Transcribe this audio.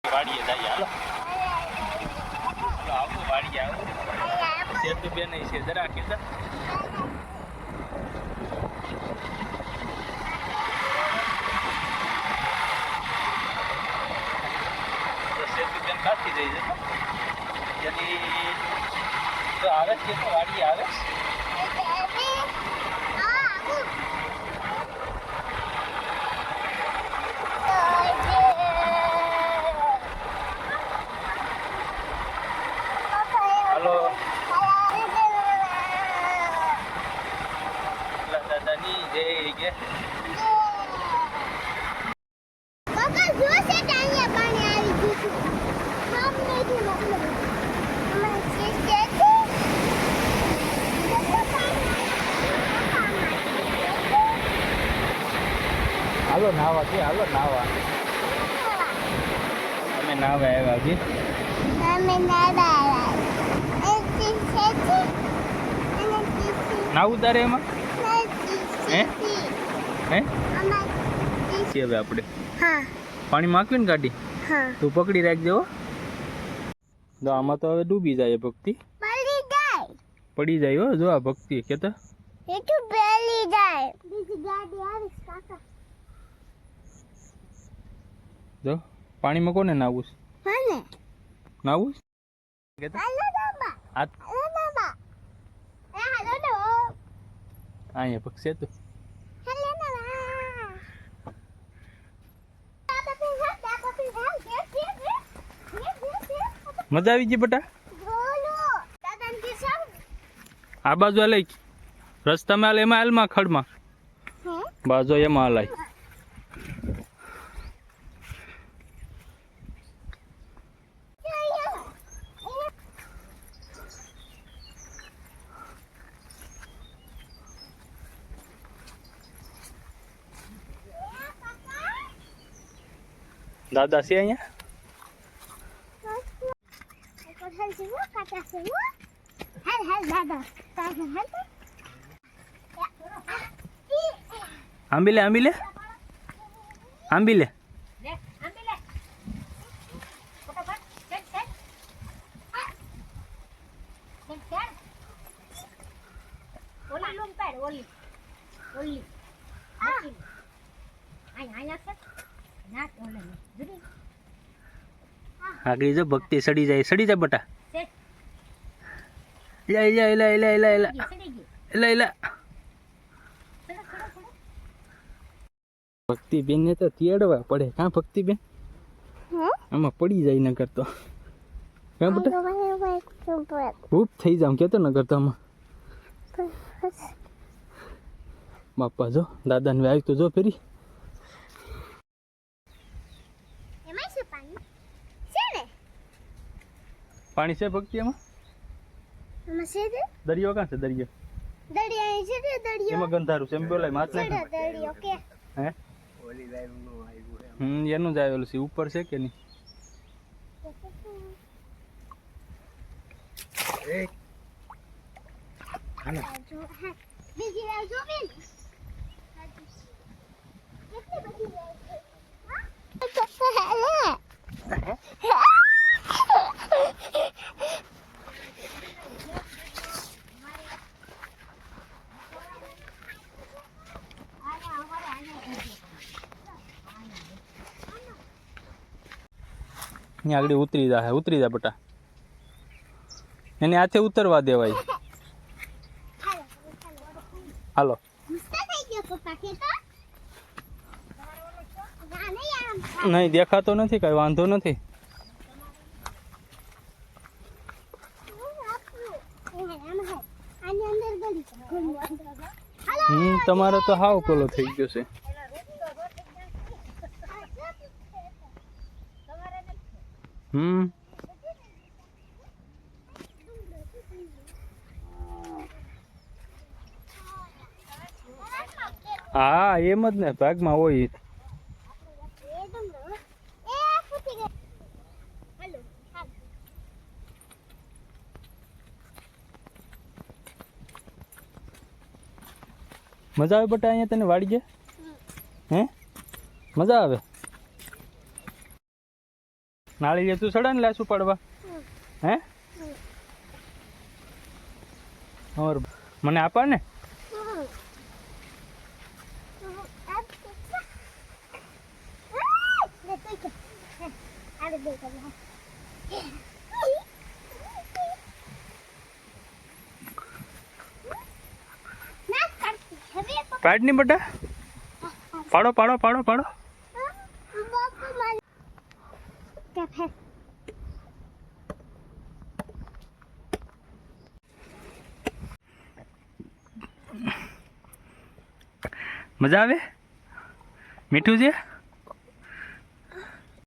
વાડીએ જઈએ હાલો. આવું વાડીએ આવું. સેતુબેન છે જરા કીધા. સેતુબેન કાઢી જઈ છે. જેની તો આવે છે તો વાડીએ આવે. દાદાની જય કે હાલો નાવા કે હાલો નાવા. અમે નાવા આવ્યા છીએ. નાવું તારે એમાં હે હે હવે આપણે પાણી માકવીને કાઢી તું પકડી રાખજે હો. તો આમાં તો હવે ડૂબી જાય ભક્તિ, પડી જાય હો. જો આ ભક્તિ કેતા જો પાણીમાં કોને નાવું છે? નાવું અહીંયા પક્ષે તો મજા આવી ગઈ બેટા. આ બાજુ હાલ રસ્તામાં હાલ, એમાં હાલમાં ખડમાં બાજુ એમાં હાલાય. દાદા છે અહીંયા. આંબી લે આંબી લે આંબી લે. આગળ જો ભક્તિ સડી જાય બટા. ભક્તિ બેન ને તો તેડવા પડે. કાં ભક્તિ બેન આમાં પડી જાય ન કરતો કાં બટા ભૂપ થઈ જાવ કેતો ન કરતો આમાં. બાપા જો દાદા ને આવી તો જો ફેરી પાણી છે ભક્તિ એમાં. દરિયો કાં છે? દરિયો એમાં ગંધારું છે એમ બોલાય માથ ને હે એનું જ આવેલું છે. ઉપર છે કે નહીં? આગળ ઉતરી જા બટા. એને હાથે ઉતરવા દેવાય. હાલો નહીં દેખાતો નથી, કઈ વાંધો નથી. તમારે તો હાવ કોલો થઈ ગયો છે. હા એમ જ ને, ભાગમાં હોય. મજા આવે બટા અહીંયા તને વાડીએ? હે મજા આવે? નાળી તું સડા ને લાસુ પાડવા હે ઓર મને આપા ને પાડ ની બટા પાડો પાડો પાડો પાડો મજા આવે મીઠું છે